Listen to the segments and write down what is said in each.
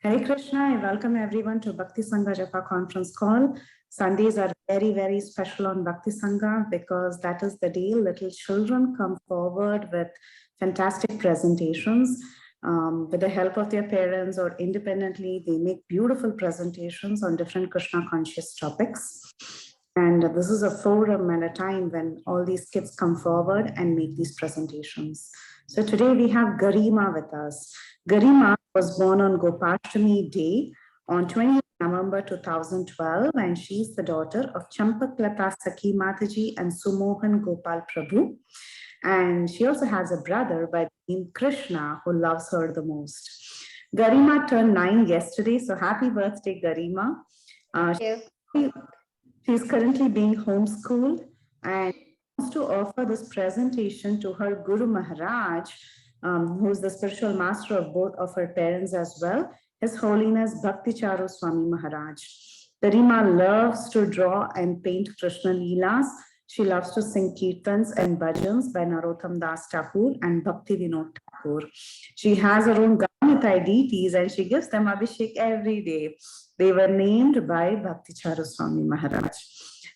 Hare Krishna, I welcome everyone to Bhakti Sangha Japa conference call. Sundays are very, very special on Bhakti Sangha because that is the day little children come forward with fantastic presentations. With the help of their parents or independently, they make beautiful presentations on different Krishna conscious topics. And this is a forum and a time when all these kids come forward and make these presentations. So today we have Garima with us. Garima was born on Gopashtami Day on 20th November 2012, and she's the daughter of Champaklata Sakhi Mataji and Sumohan Gopal Prabhu. And she also has a brother by the name Krishna who loves her the most. Garima turned 9 yesterday, so happy birthday, Garima. She's currently being homeschooled and wants to offer this presentation to her Guru Maharaj, who's the spiritual master of both of her parents as well, His Holiness Bhakti Charu Swami Maharaj. Garima loves to draw and paint Krishna Leelas. She loves to sing kirtans and bhajans by Narottam Das Thakur and Bhakti Vinod Thakur. She has her own Garimitai deities and she gives them Abhishek every day. They were named by Bhakti Charu Swami Maharaj.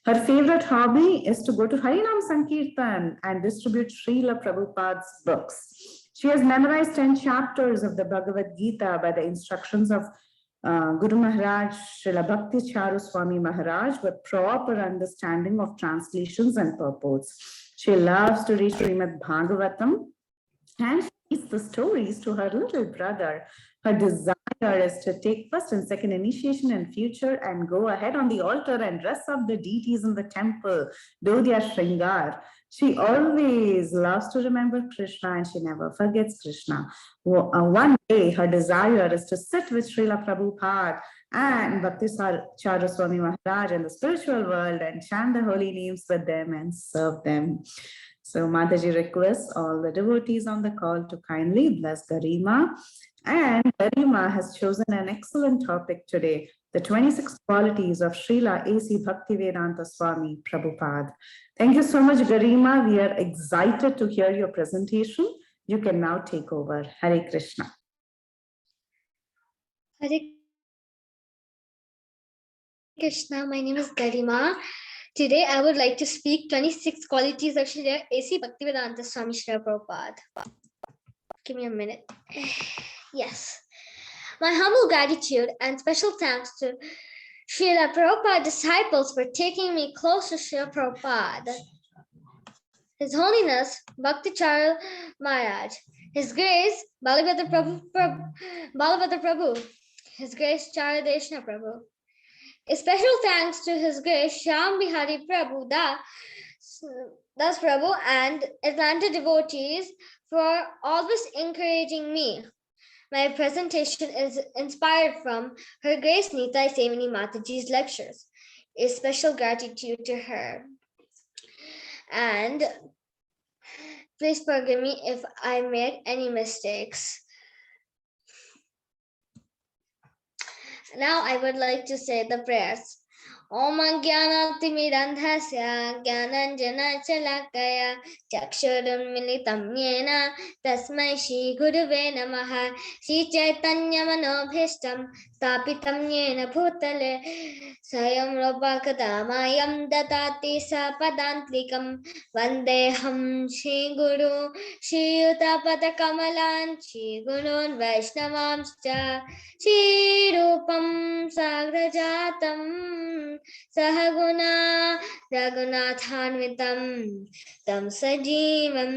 Her favorite hobby is to go to Harinam Sankirtan and distribute Srila Prabhupada's books. She has memorized 10 chapters of the Bhagavad Gita by the instructions of Guru Maharaj, Srila Bhakti Charu Swami Maharaj, with proper understanding of translations and purports. She loves to read Srimad Bhagavatam and she reads the stories to her little brother. Her desire is to take first and second initiation in future and go ahead on the altar and dress up the deities in the temple, do their shringar. She always loves to remember Krishna and she never forgets Krishna. One day, her desire is to sit with Srila Prabhupada and Bhakti Charu Swami Maharaj in the spiritual world and chant the holy names with them and serve them. So Mataji requests all the devotees on the call to kindly bless Garima. And Garima has chosen an excellent topic today, the 26 qualities of Srila A.C. Bhaktivedanta Swami Prabhupada. Thank you so much, Garima. We are excited to hear your presentation. You can now take over. Hare Krishna. Hare Krishna, my name is Garima. Today I would like to speak 26 qualities of Srila A.C. Bhaktivedanta Swami Srila Prabhupada. Give me a minute. Yes. My humble gratitude and special thanks to Srila Prabhupada disciples for taking me close to Srila Prabhupada. His Holiness Bhakti Charu Maharaj, His Grace Balabhadra Prabhu, His Grace Charadeshna Prabhu. A special thanks to His Grace Shyam Bihari Prabhu Das Prabhu and Atlanta devotees for always encouraging me. My presentation is inspired from Her Grace Nitai Sevani Mataji's lectures. A special gratitude to her. And please forgive me if I made any mistakes. Now I would like to say the prayers. Om Jnanatimirandhasya Jnananjana Chalakaya Chakshurummilitam Yena Tasmai Shri Guruve Namaha Shri Chaitanya Manobhishtam Stapitam Yena Bhutale Sayam Robakadamayam Datati Sapadantlikam Vandeham Shri Guru Shri Utapada Kamalan Shri Gurun Vaishnavamscha Shri Rupam Sagrajatam Sahaguna Raghunathanvitam Tam Sajivam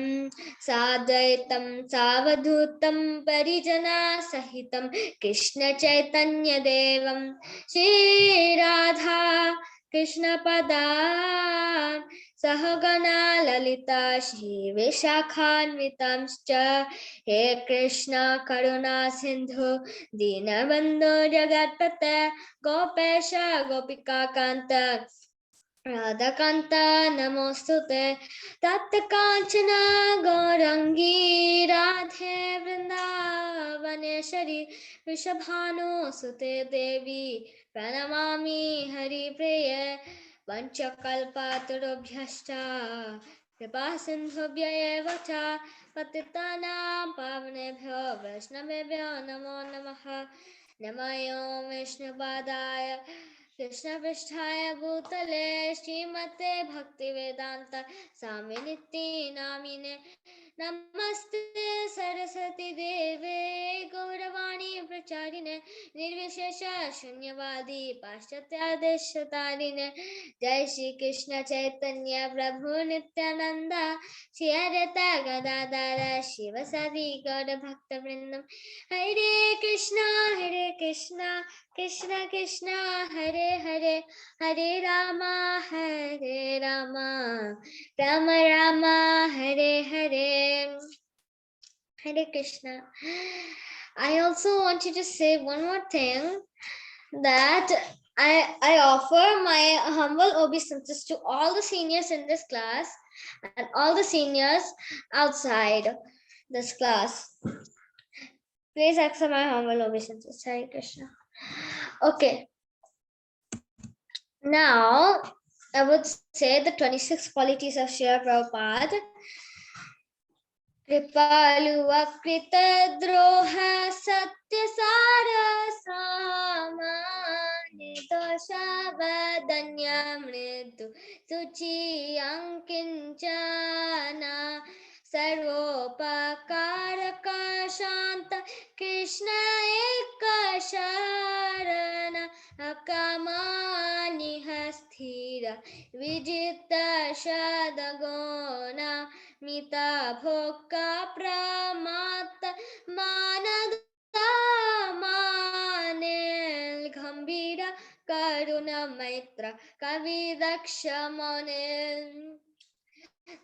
Sadvaitam Savadhutam Parijana Sahitam Krishna Chaitanya Devam Shri Radha Krishna Padam Sahagana Lalita Shri Vishakhanvitamscha He Krishna Karuna Sindhu Dinabandhu Jagatpate Gopesha Gopika Kanta Radhakanta Namostute Tatta Kanchana Gaurangi Radhe Vrindavaneshari Rishabhanu Sute Devi Pranamami Hari Priya Vanchakalpatarubhyashta Kripa Sindhubhya eva cha Patitanam Pavanebhyo Vaishnavebhyo Namo Namaha Namayo Vishnupadaya Krishna Pristhaya Bhutale Srimate Bhaktivedanta Swaminiti Namine Namaste Saraswati Deve Gauravani Pracharine Nirvishesha Shunyavadi Paschatya Deshatarine Jai Shri Krishna Chaitanya Prabhu Nityananda Shri Advaita Gadadara Shivasadi Gaura Bhakta Vrindam Hare Krishna, Krishna Krishna, Hare Hare, Hare Rama, Rama Rama, Hare Hare. Hare Krishna. I also wanted to say one more thing, that I offer my humble obeisances to all the seniors in this class and all the seniors outside this class. Please accept my humble obeisances. Hare Krishna. Okay. Now, I would say the 26 qualities of Srila Prabhupada. Kripalu Akrita Droha Satya Sara Sama Nidosha Vadanya Mritu Suchi Ankinchana Sarvopakaraka Shanta Krishna Eka Sharana Akamani Hastira Vijita Shadagona Mita Bhoka Pramata Manada Manel Gambira Karuna Maitra Kavidaksha Monel.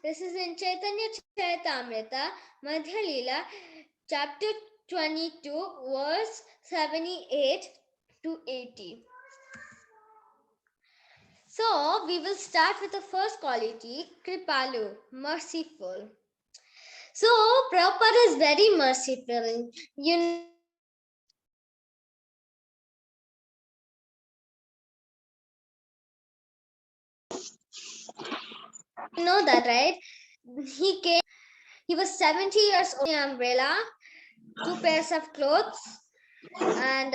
This is in Chaitanya Charitamrita, Madhya Leela, chapter 22, verse 78 to 80. So, we will start with the first quality, Kripalu, merciful. So, Prabhupada is very merciful. You know that, right? He was 70 years old, an umbrella, 2 pairs of clothes, and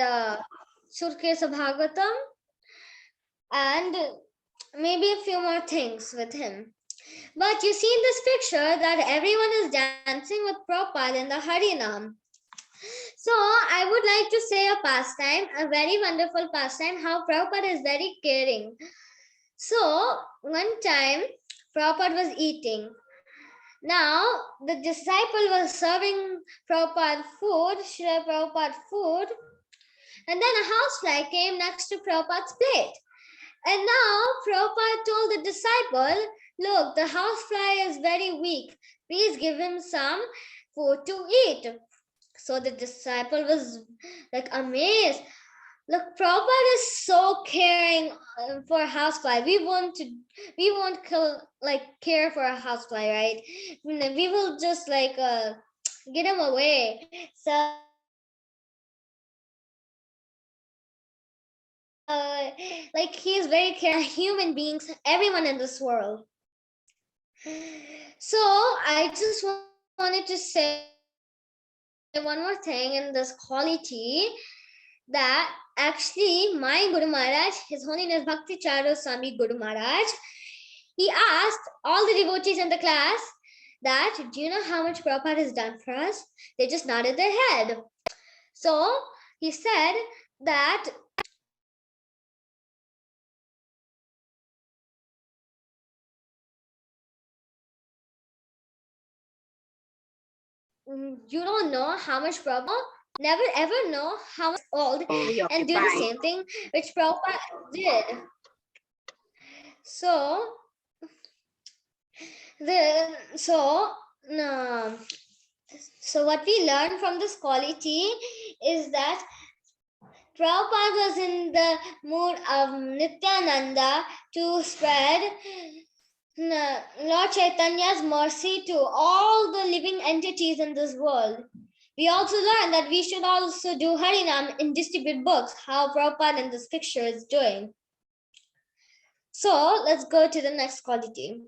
suitcase of Bhagavatam, and maybe a few more things with him. But you see in this picture that everyone is dancing with Prabhupada in the Harinam. So I would like to say a pastime, a very wonderful pastime, how Prabhupada is very caring. So one time Prabhupada was eating. Now the disciple was serving Prabhupada food, Srila Prabhupada food, and then a housefly came next to Prabhupada's plate. And now Prabhupada told the disciple, look, the housefly is very weak. Please give him some food to eat. So the disciple was like amazed. Look, Prabhupada is so caring for a housefly. We won't care for a housefly, right? We will just get him away. So he is very caring human beings, everyone in this world. So I just wanted to say one more thing in this quality, that actually my Guru Maharaj, His Holiness Bhakti Charu Swami Guru Maharaj, he asked all the devotees in the class that, do you know how much Prabhupada has done for us? They just nodded their head. So he said that you don't know how much Prabhupada, never ever know how much old and do the same thing which Prabhupada did. So what we learn from this quality is that Prabhupada was in the mood of Nityananda to spread Lord Chaitanya's mercy to all the living entities in this world. We also learn that we should also do Harinam and distribute books, how Prabhupada in this picture is doing. So let's go to the next quality.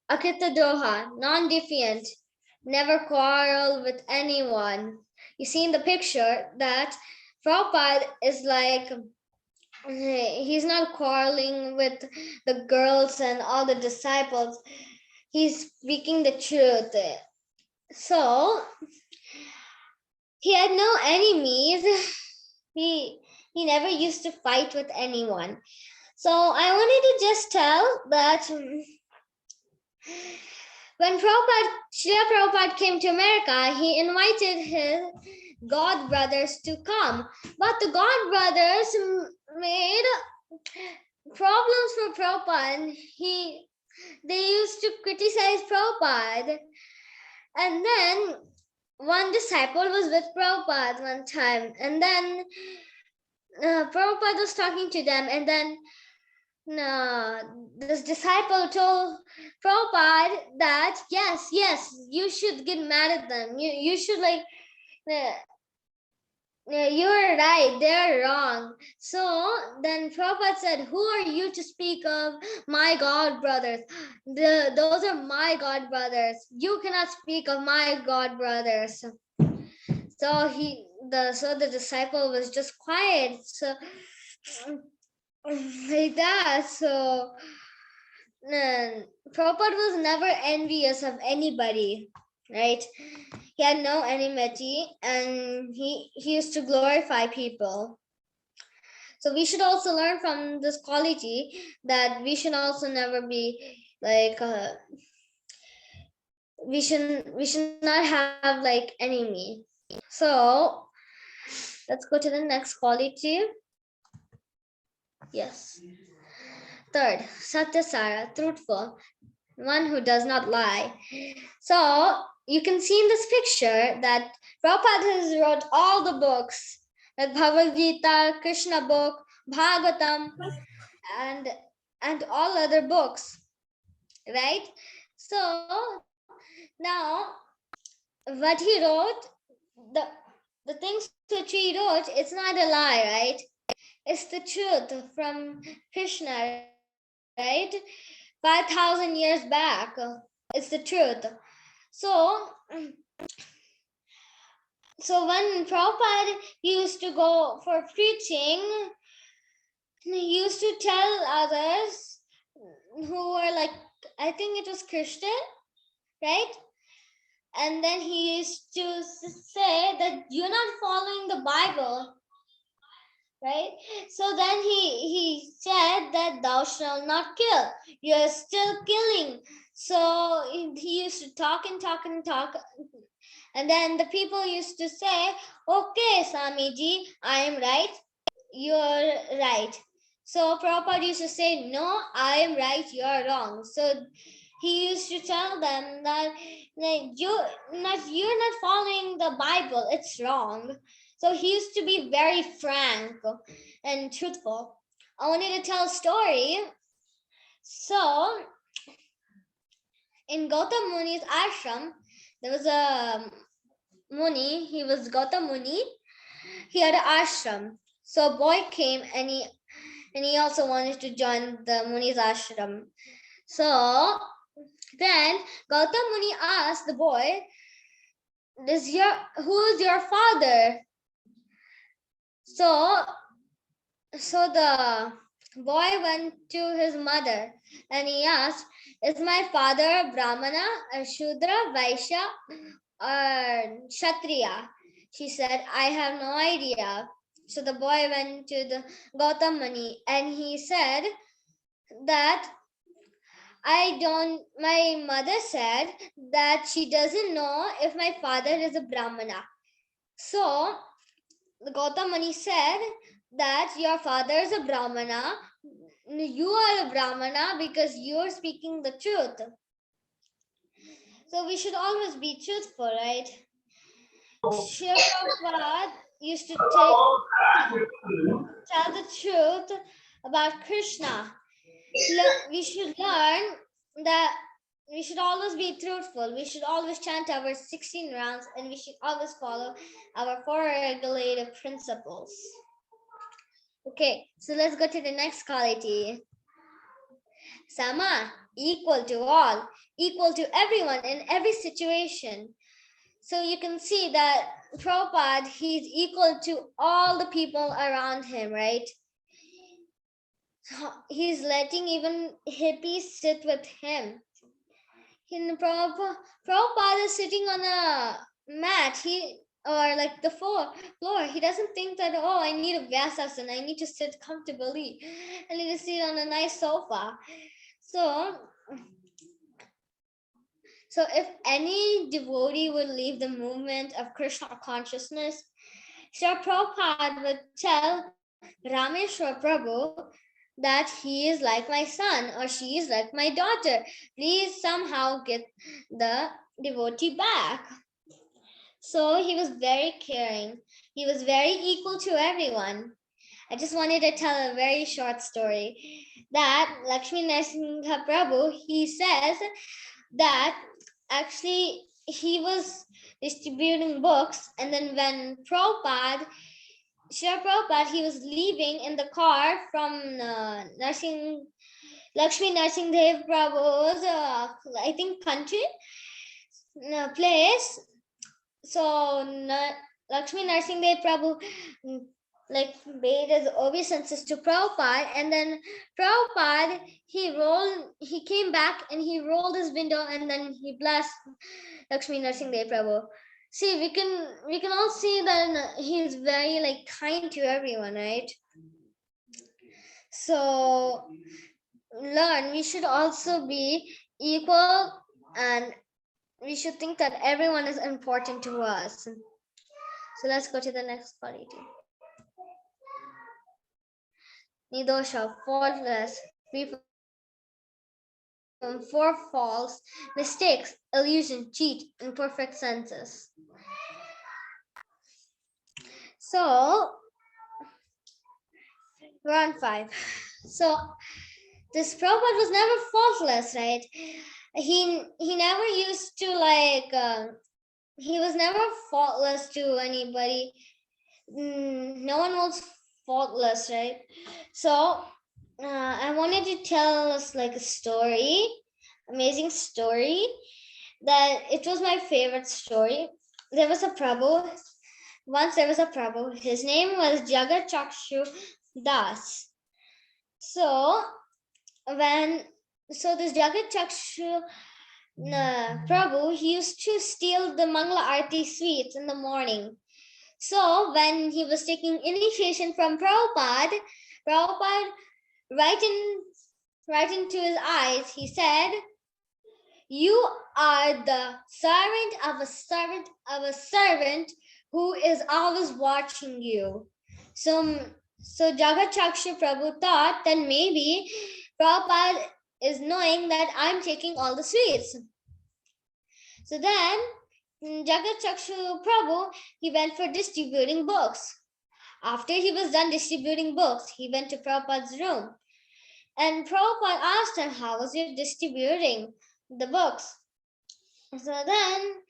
Akrita Doha, non-defiant, never quarrel with anyone. you see in the picture that Prabhupada is like, he's not quarreling with the girls and all the disciples. He's speaking the truth. So he had no enemies. He never used to fight with anyone. So I wanted to just tell that when Srila Prabhupada came to America, he invited his God brothers to come. But the God brothers made problems for Prabhupada, and they used to criticize Prabhupada. And then one disciple was with Prabhupada one time, and then Prabhupada was talking to them, and then this disciple told Prabhupada that yes, you should get mad at them. You should like, you're right, they're wrong. So then Prabhupada said, who are you to speak of my God brothers? Those are my God brothers. You cannot speak of my God brothers. So the disciple was just quiet. So like that. So Prabhupada was never envious of anybody, right? He had no enmity, and he used to glorify people. So we should also learn from this quality that we should also never be like, we should not have like enemy. So let's go to the next quality. Yes. Third, Satyasara, truthful, one who does not lie. So you can see in this picture that Prabhupada has wrote all the books, like Bhagavad Gita, Krishna book, Bhagavatam, and all other books, right? So now what he wrote, the things which he wrote, it's not a lie, right? It's the truth from Krishna, right? 5,000 years back. It's the truth. So when Prabhupada used to go for preaching, he used to tell others who were like, I think it was Christian, right? And then he used to say that you're not following the Bible, right? So then he said that thou shalt not kill. You're still killing. So he used to talk and talk and talk. And then the people used to say, okay, Swamiji, I am right. You're right. So Prabhupada used to say, no, I am right, you're wrong. So he used to tell them that you're not following the Bible, it's wrong. So he used to be very frank and truthful. I wanted to tell a story. So in Gautam Muni's ashram, there was a Muni, he was Gautam Muni. He had an ashram. So a boy came and he also wanted to join the Muni's ashram. So then Gautam Muni asked the boy, who is your father? So the boy went to his mother and he asked, is my father Brahmana, a Shudra, Vaishya, or Kshatriya? She said, I have no idea. So the boy went to the Gautam Muni and he said that my mother said that she doesn't know if my father is a Brahmana. So the Gautam Muni said that your father is a Brahmana. You are a Brahmana because you are speaking the truth. So we should always be truthful, right? Srila Prabhupada used to tell the truth about Krishna. We should learn that we should always be truthful. We should always chant our 16 rounds and we should always follow our 4 regulative principles. Okay, so let's go to the next quality. Sama, equal to all, equal to everyone in every situation. So you can see that Prabhupada, he's equal to all the people around him, right? He's letting even hippies sit with him. Prabhupada is sitting on a mat, or like the floor. He doesn't think that, oh, I need a Vyasasana, I need to sit comfortably, I need to sit on a nice sofa. So if any devotee would leave the movement of Krishna consciousness, Srila Prabhupada would tell Rameshwar Prabhu that he is like my son or she is like my daughter. Please somehow get the devotee back. So he was very caring. He was very equal to everyone. I just wanted to tell a very short story that Lakshmi Narasimha Prabhu, he says that actually he was distributing books, and then when Srila Prabhupada, he was leaving in the car from Lakshmi Narsingh Dev Prabhu's, I think, country, place. So Lakshmi Narsingh Dev Prabhu like made his obeisances to Prabhupada, and then Prabhupada, he came back and he rolled his window and then he blessed Lakshmi Narsingh Dev Prabhu. See, we can all see that he's very like kind to everyone, right? So we should also be equal, and we should think that everyone is important to us. So let's go to the next quality. Nidosha, faultless, free from four faults, mistakes, illusion, cheat, imperfect senses. So, round 5. So, this Prabhupada was never faultless, right? He never used to he was never faultless to anybody. No one was faultless, right? So, I wanted to tell us like a story, amazing story, that it was my favorite story. There was a Prabhu. Once there was a Prabhu. His name was Jagat Chakshu Das. So this Jagat Chakshu Prabhu, he used to steal the Mangala Arati sweets in the morning. So when he was taking initiation from Prabhupada, right into his eyes, he said, "You are the servant of a servant of a servant who is always watching you." So Jagat Chakshu Prabhu thought that maybe Prabhupada is knowing that I'm taking all the sweets. So then Jagat Chakshu Prabhu, he went for distributing books. After he was done distributing books, he went to Prabhupada's room. And Prabhupada asked him, "How was you distributing the books?" So then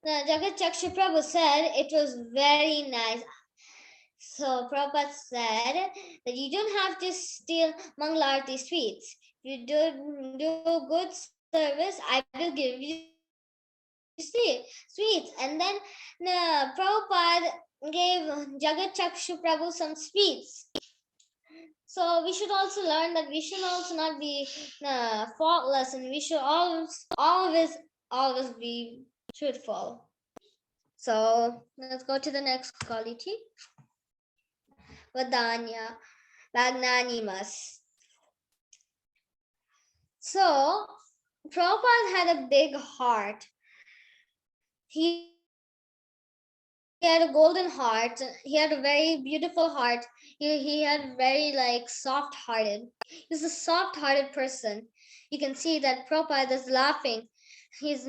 Jagat Chakshu Prabhu said, "It was very nice." So Prabhupada said that you don't have to steal Mangala Arati sweets. You do good service, I will give you sweets. And then Prabhupada gave Jagat Chakshu Prabhu some sweets. So we should also learn that we should also not be faultless, and we should always be truthful. So let's go to the next quality. Vadanya, magnanimous. So Prabhupada had a big heart. He had a golden heart. He had a very beautiful heart. He had very soft-hearted. He's a soft-hearted person. You can see that Prabhupada is laughing. He is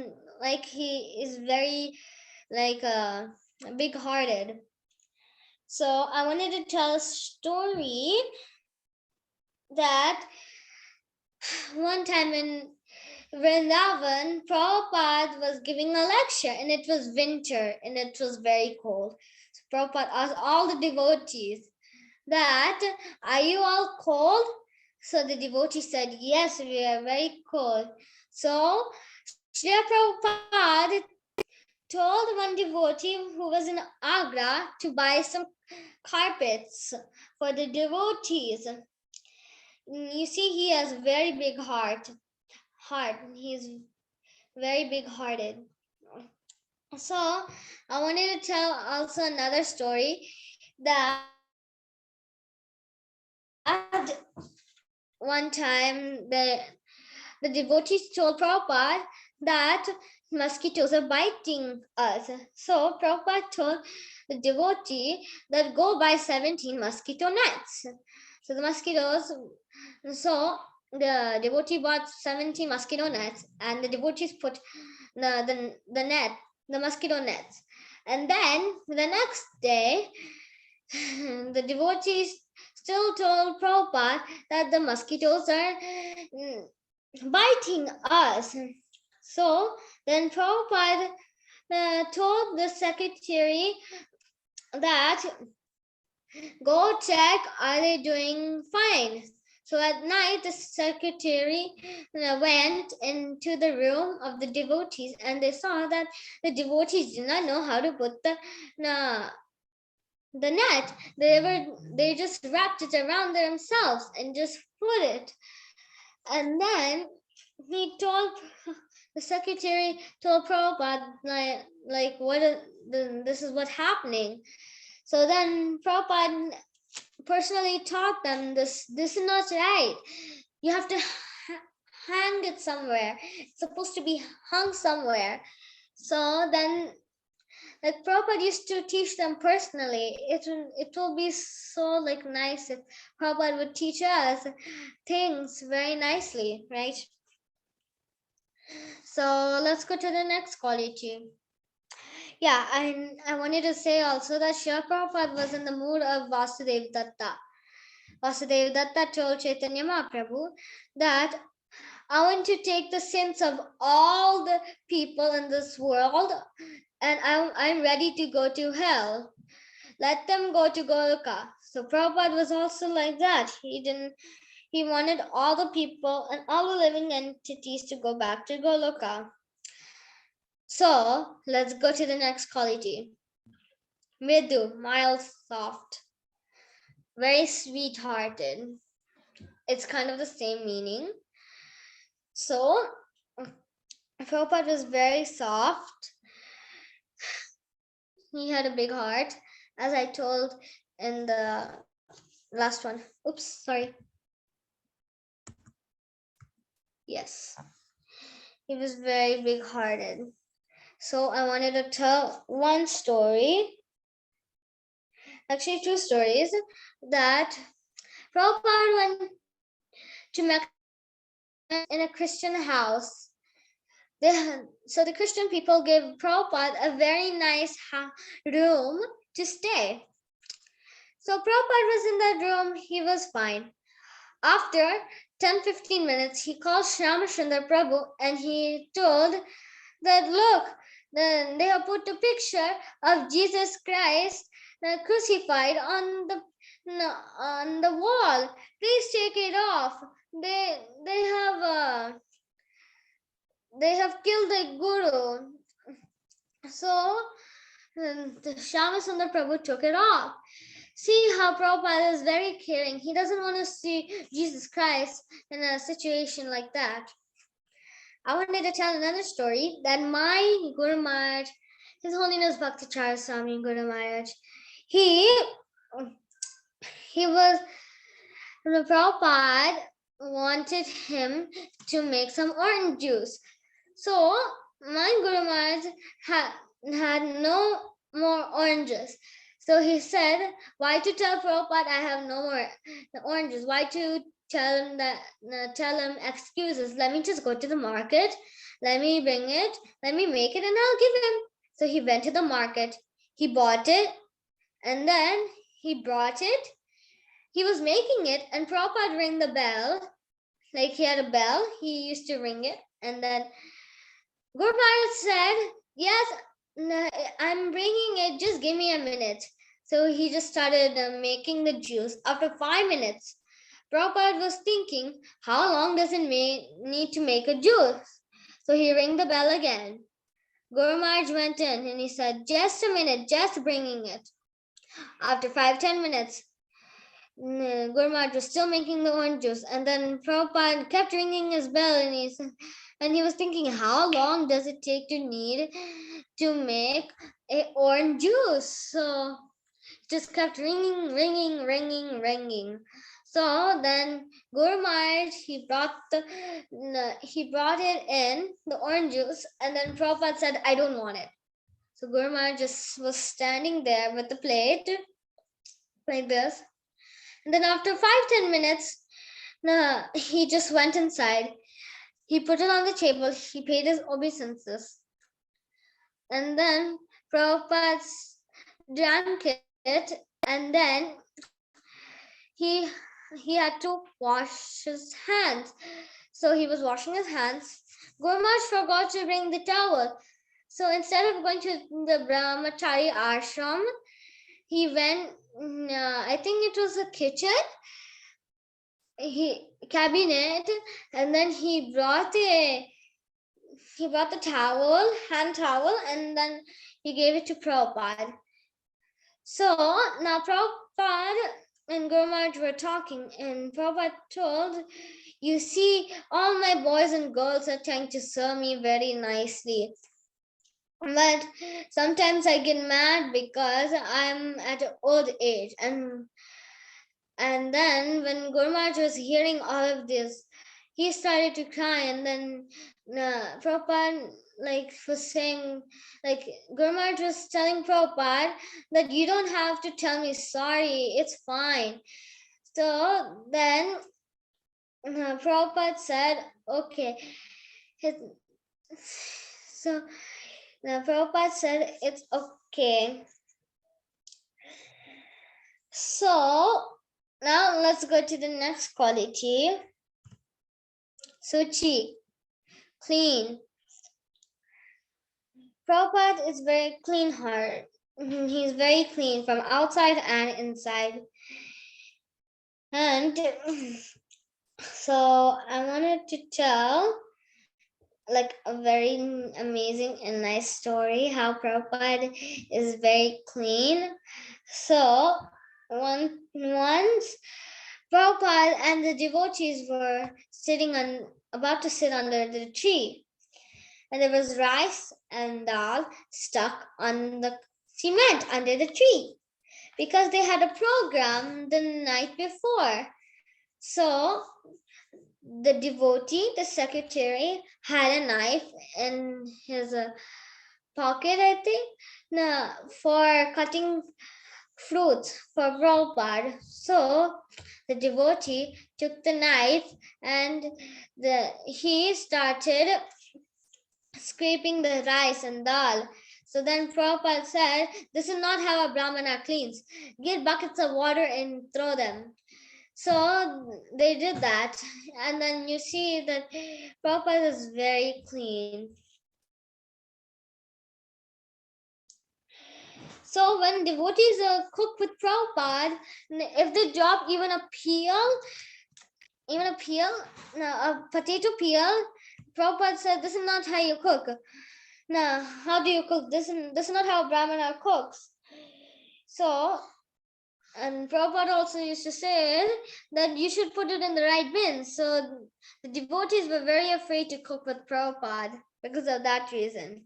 very big-hearted. So I wanted to tell a story that one time in Vrindavan, Prabhupada was giving a lecture, and it was winter and it was very cold. So Prabhupada asked all the devotees that, "Are you all cold?" So the devotees said, "Yes, we are very cold." So Srila Prabhupada told one devotee who was in Agra to buy some carpets for the devotees. You see, he has a very big heart. He's very big-hearted. So I wanted to tell also another story that one time the devotees told Prabhupada that mosquitoes are biting us. So Prabhupada told the devotee that go buy 17 mosquito nets. So the mosquitoes, so the devotee bought 17 mosquito nets, and the devotees put the mosquito nets. And then the next day, the devotees still told Prabhupada that the mosquitoes are biting us. So then Prabhupada told the secretary that go check, are they doing fine? So at night, the secretary went into the room of the devotees, and they saw that the devotees did not know how to put the net. They just wrapped it around themselves and just put it. And then the secretary told Prabhupada like this is what's happening. So then Prabhupada personally taught them this is not right. You have to hang it somewhere. It's supposed to be hung somewhere. So then like Prabhupada used to teach them personally. It will be so like nice if Prabhupada would teach us things very nicely, right? So let's go to the next quality. Yeah, I wanted to say also that Srila Prabhupada was in the mood of Vasudev Datta. Vasudev Datta told Chaitanya Mahaprabhu that I want to take the sins of all the people in this world, and I'm ready to go to hell. Let them go to Goloka. So Prabhupada was also like that. He wanted all the people and all the living entities to go back to Goloka. So let's go to the next quality. Mridu, mild, soft, very sweet-hearted. It's kind of the same meaning. So Prabhupada was very soft. He had a big heart, as I told in the last one. Oops, sorry. Yes, he was very big-hearted. So I wanted to tell one story, actually 2 stories, that Prabhupada went to Mecca in a Christian house. So the Christian people gave Prabhupada a very nice room to stay. So Prabhupada was in that room, he was fine. After 10-15 minutes, he called Shyamasundar Prabhu and he told that, look, they have put a picture of Jesus Christ crucified on the wall. Please take it off. They have killed the guru. So the Shyamasundar Prabhu took it off. See how Prabhupada is very caring. He doesn't want to see Jesus Christ in a situation like that. I wanted to tell another story that my Guru Maharaj, His Holiness Bhaktacharya Swami Guru Maharaj, Prabhupada wanted him to make some orange juice. So my Guru Maharaj had no more oranges. So he said, why to tell Prabhupada I have no more oranges? Why to tell him excuses? Let me just go to the market. Let me bring it. Let me make it and I'll give him. So he went to the market. He bought it and then he brought it. He was making it and Prabhupada rang the bell. Like he had a bell. He used to ring it. And then Guru Maharaj said, yes, I'm bringing it. Just give me a minute. So he just started making the juice. After 5 minutes, Prabhupada was thinking, how long does it need to make a juice? So he rang the bell again. Guru Maharaj went in and he said, just a minute, just bringing it. After 5-10 minutes, Guru Maharaj was still making the orange juice, and then Prabhupada kept ringing his bell, and he was thinking, how long does it take to make a orange juice? So just kept ringing, ringing, ringing, ringing. So then Guru Maharaj, he brought it in, the orange juice, and then Prabhupada said, I don't want it. So Guru Maharaj just was standing there with the plate like this. And then after 5-10 minutes, he just went inside. He put it on the table. He paid his obeisances. And then Prabhupada drank it. And then he had to wash his hands. So he was washing his hands. Guru Maharaj forgot to bring the towel. So instead of going to the Brahmachari ashram, he went, I think it was a kitchen, cabinet, and then he brought the towel, hand towel, and then he gave it to Prabhupada. So now Prabhupada and Guru Maharaj were talking, and Prabhupada told, you see, all my boys and girls are trying to serve me very nicely. But sometimes I get mad because I'm at an old age. And then when Guru Maharaj was hearing all of this, he started to cry. And then Prabhupada was saying, Guru Maharaj was telling Prabhupada that you don't have to tell me sorry, it's fine. So then Prabhupada said, okay. So now Prabhupada said, it's okay. So now let's go to the next quality. Suchi, clean. Prabhupada is very clean heart. He's very clean from outside and inside. And so I wanted to tell a very amazing and nice story how Prabhupada is very clean. So once Prabhupada and the devotees were about to sit under the tree, and there was rice and dal stuck on the cement under the tree because they had a program the night before. So the devotee, the secretary, had a knife in his pocket, I think, for cutting fruits for Prabhupada. So the devotee took the knife and he started scraping the rice and dal. So then Prabhupada said, this is not how a Brahmana cleans. Get buckets of water and throw them. So they did that. And then you see that Prabhupada is very clean. So when devotees cook with Prabhupada, if they drop even a potato peel, Prabhupada said, this is not how you cook. Now, how do you cook? This is not how a Brahmana cooks. So, and Prabhupada also used to say that you should put it in the right bin. So the devotees were very afraid to cook with Prabhupada because of that reason.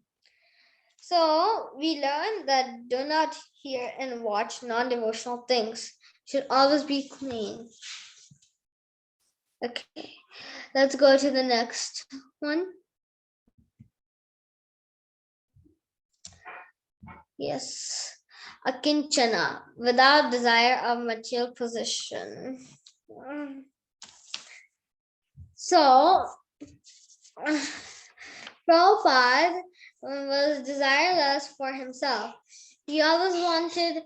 So we learned that do not hear and watch non-devotional things. Should always be clean. Okay, let's go to the next one. Yes, akinchana, without desire of material possession. So Prabhupada was desireless for himself. He always wanted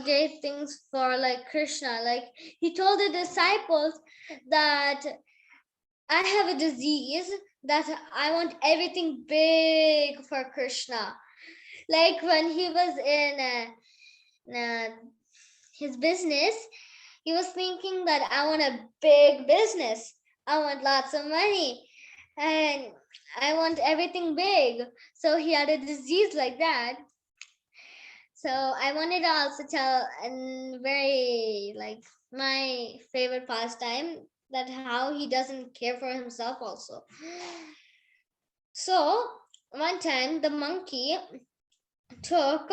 great things for Krishna. He told the disciples that I have a disease that I want everything big for Krishna. When he was in his business, he was thinking that I want a big business. I want lots of money. and I want everything big. So he had a disease like that. So I wanted to also tell and very like my favorite pastime, that how he doesn't care for himself also. So one time the monkey took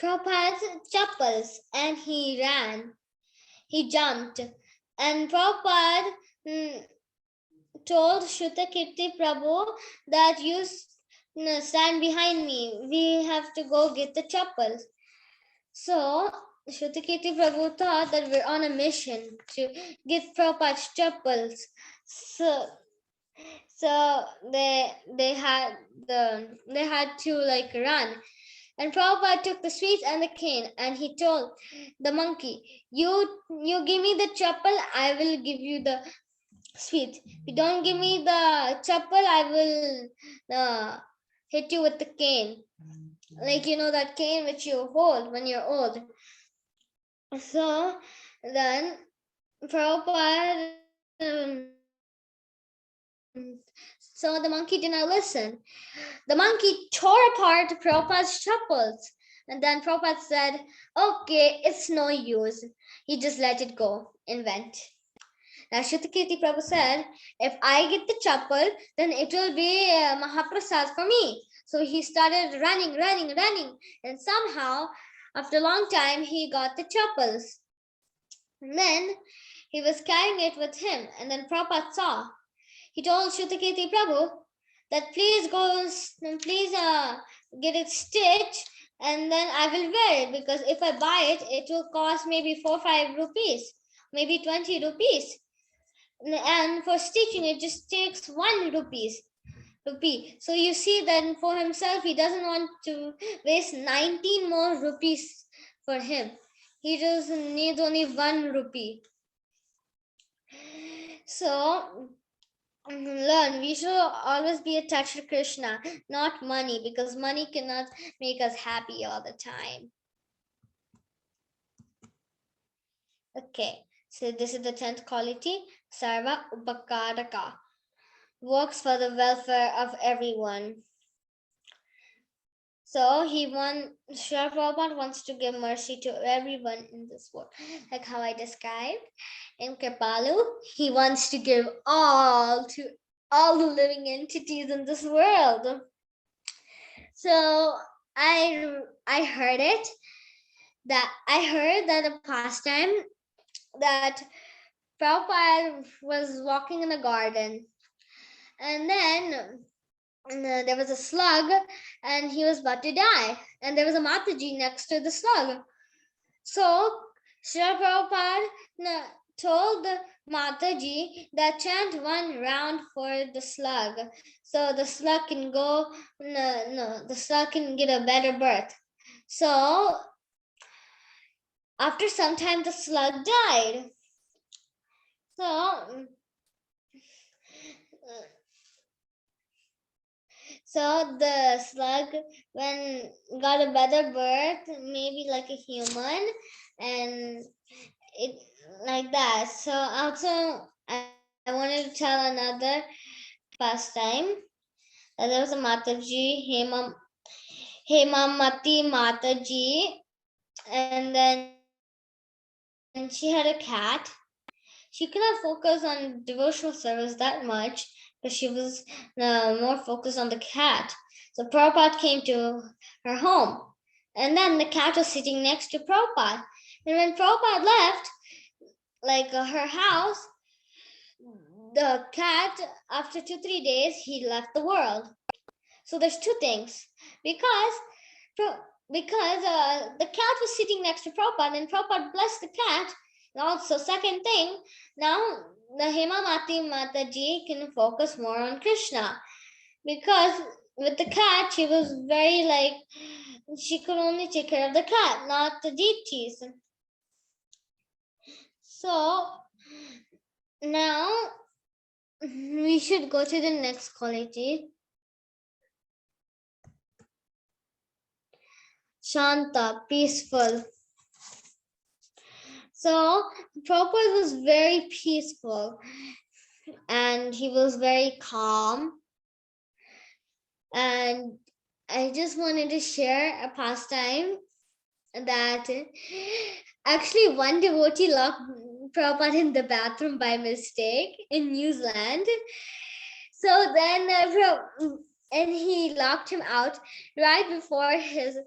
Prabhupada's chappals and he ran. He jumped, and Prabhupada told Shrutakirti Prabhu that you stand behind me. We have to go get the chappals. So Shrutakirti Prabhu thought that we're on a mission to get Prabhupada's chappals. So they had to like run. And Prabhupada took the sweets and the cane, and he told the monkey, you give me the chappal, I will give you the sweet. If you don't give me the chappal, I will hit you with the cane. Like, you know, that cane which you hold when you're old. So then Prabhupada, so the monkey did not listen. The monkey tore apart Prabhupada's chappals. And then Prabhupada said, okay, it's no use. He just let it go and went. Now Shrutakirti Prabhu said, if I get the chappal, then it will be Mahaprasad for me. So he started running. And somehow, after a long time, he got the chappals. And then he was carrying it with him. And then Prabhupada saw. He told Shrutakirti Prabhu that please get it stitched, and then I will wear it, because if I buy it, it will cost maybe 4 or 5 rupees, maybe 20 rupees. And for stitching, it just takes 1 rupee. So you see that for himself, he doesn't want to waste 19 more rupees for him. He just needs only 1 rupee. So learn, we should always be attached to Krishna, not money, because money cannot make us happy all the time. Okay, so this is the 10th quality, Sarva Upakaraka, works for the welfare of everyone. So Srila Prabhupada wants to give mercy to everyone in this world, like how I described. In Kripalu, he wants to give all to all the living entities in this world. So I heard that a pastime that Prabhupada was walking in a garden, and then there was a slug, and he was about to die, and there was a Mataji next to the slug. So Srila Prabhupada told the Mataji that chant 1 round for the slug, so the slug can go. The slug can get a better birth. So after some time, the slug died. So the slug, when got a better birth, maybe like a human, and it like that. So also, I wanted to tell another pastime. There was a Mataji, Hemamati Mataji, and then she had a cat. She could not focus on devotional service that much, because she was more focused on the cat. So Prabhupada came to her home, and then the cat was sitting next to Prabhupada. And when Prabhupada left, like her house, the cat, after 2-3 days, he left the world. So there's 2 things, because the cat was sitting next to Prabhupada, and Prabhupada blessed the cat. And also, second thing, now the Hemamati Mataji can focus more on Krishna, because with the cat, she was very she could only take care of the cat, not the deities. So now we should go to the next quality. Shanta, peaceful. So Prabhupada was very peaceful. and he was very calm. And I just wanted to share a pastime that actually one devotee locked Prabhupada in the bathroom by mistake in New Zealand. So then, and he locked him out right before his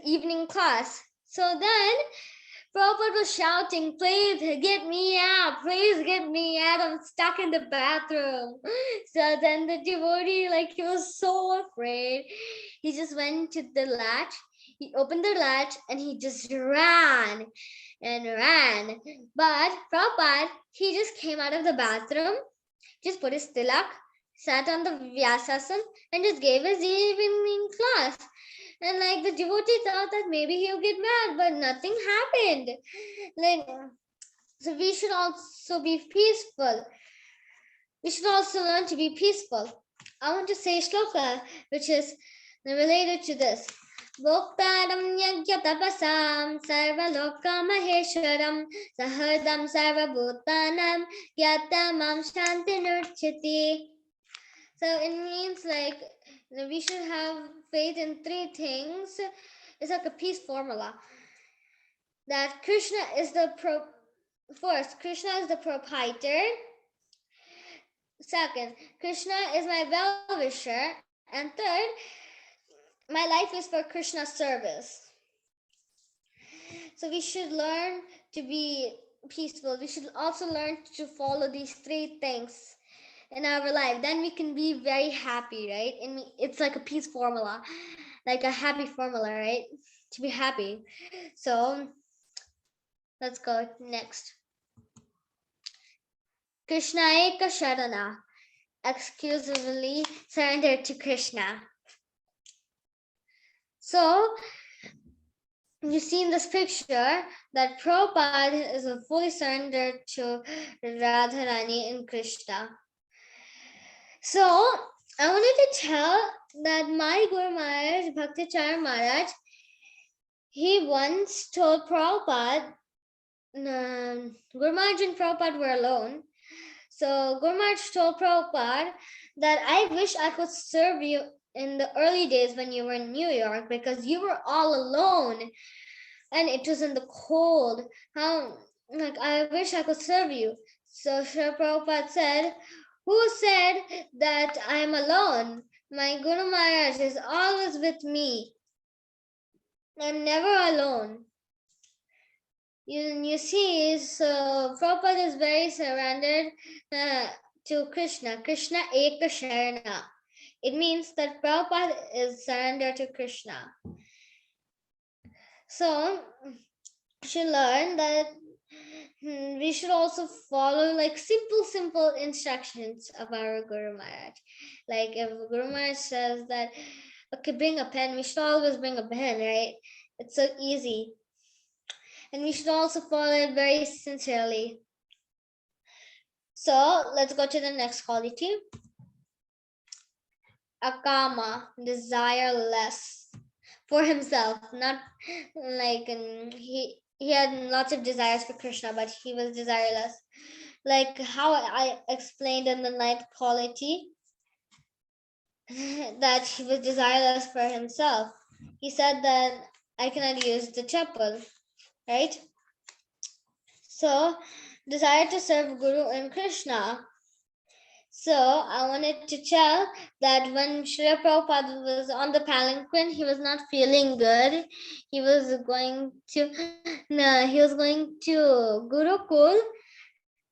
evening class. So then Prabhupada was shouting, "Please get me out! Please get me out! I'm stuck in the bathroom." So then the devotee, like, he was so afraid. He just went to the latch. He opened the latch and he just ran and ran. But Prabhupada, he just came out of the bathroom, just put his tilak, sat on the Vyasasana, and just gave his evening class. And like the devotee thought that maybe he'll get mad, but nothing happened. Like, so we should also be peaceful. We should also learn to be peaceful. I want to say shloka, which is related to this. Bhoktaram yajya tapasam sarva loka maheshwaram sahardam sarva bhutanam yatamam shanti nurchiti. So it means like we should have faith in three things. It's like a peace formula. That Krishna is the first, Krishna is the proprietor. Second, Krishna is my well-wisher. And third, my life is for Krishna's service. So we should learn to be peaceful. We should also learn to follow these three things in our life. Then we can be very happy, right? And it's like a peace formula, like a happy formula, right? To be happy. So let's go next. Krishna Eka Sharana, exclusively surrender to Krishna. So you see in this picture that Prabhupada is fully surrendered to Radharani and Krishna. So I wanted to tell that my Guru Maharaj, Bhaktichar Maharaj, he once told Prabhupada, Guru Maharaj and Prabhupada were alone. So Guru Maharaj told Prabhupada that I wish I could serve you in the early days when you were in New York, because you were all alone and it was in the cold. I wish I could serve you. So Srila Prabhupada said, "Who said that I am alone? My Guru Maharaj is always with me. I'm never alone." You see, so Prabhupada is very surrendered to Krishna. Krishna Eka Sharana. It means that Prabhupada is surrendered to Krishna. So we should learn that we should also follow like simple instructions of our Guru Maharaj. Like if Guru Maharaj says that, okay, bring a pen, we should always bring a pen, right? It's so easy. And we should also follow it very sincerely. So let's go to the next quality. Akama, desireless for himself, not like he had lots of desires for Krishna, but he was desireless. Like how I explained in the ninth quality, that he was desireless for himself. He said that I cannot use the chapel, right? So desire to serve Guru and Krishna. So I wanted to tell that when Srila Prabhupada was on the palanquin, he was not feeling good. He was going to Gurukul